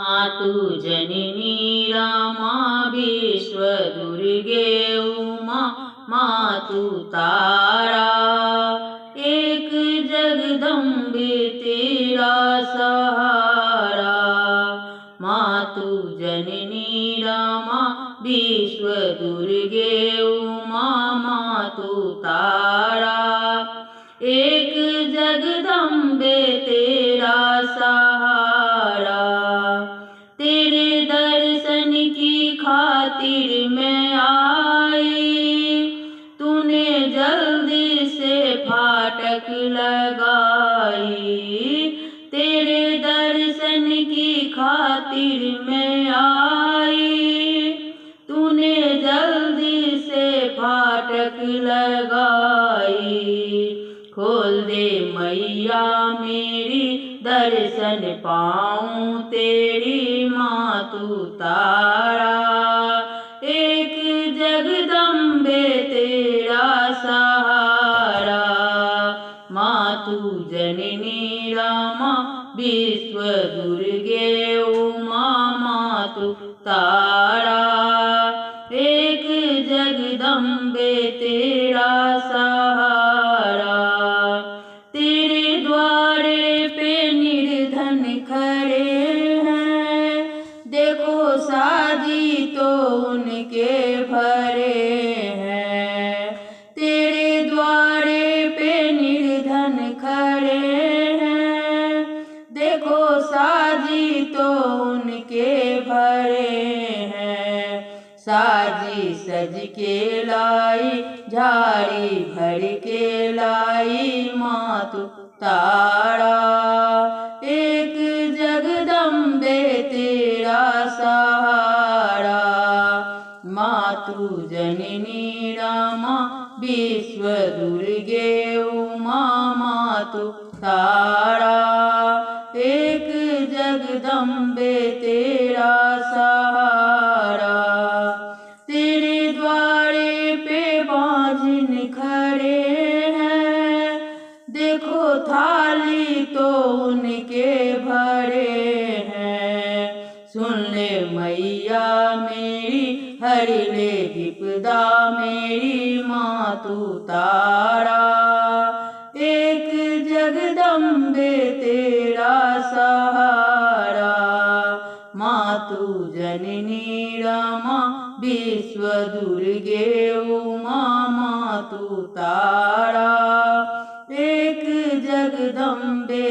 मातु जननी रमा विश्वदुर्गे उमा मातु तारा। एक जगदम्बे तेरा सहारा। मातु जननी रमा विश्वदुर्गे उमा मातु तारा। एक जगदम्बे तेरा सहारा। तेरे दर्शन की खातिर मैं आई। तूने जल्दी से फाटक लगाई। तेरे दर्शन की खातिर मैं आई। तूने जल्दी से फाटक लगाई। खोल दे मैया मेरी दर्शन पाऊं तेरी मातु तारा। एक जगदम्बे तेरा सहारा। मातु जननी रमा विश्वदुर्गे उमा मातु तारा। एक जगदम्बे तेरा सहारा। तेरे द्वारे पे निर्धन खड़े हैं। देखो साजी तो उनके भरे हैं। तेरे द्वारे पे निर्धन खड़े हैं। देखो साजी तो उनके भरे हैं। साजी सज के लाई झाड़ी भर के लाई मातु तारा। एक जगदम्बे तेरा सहारा। मातु जननी रमा विश्वदुर्गे उमा मातु तारा। एक जगदम्बे तेरा सहारा। तेरे द्वारे पे बाँझिन खड़े हैं। देखो थाली तो उनके भरे हैं। सुन ले मैया मेरी हर ले विपदा मेरी मातु तारा। एक जगदम्बे तेरा सहारा। मातु जननी रमा विश्वदुर्गे उमा मातु तारा। एक जगदम्बे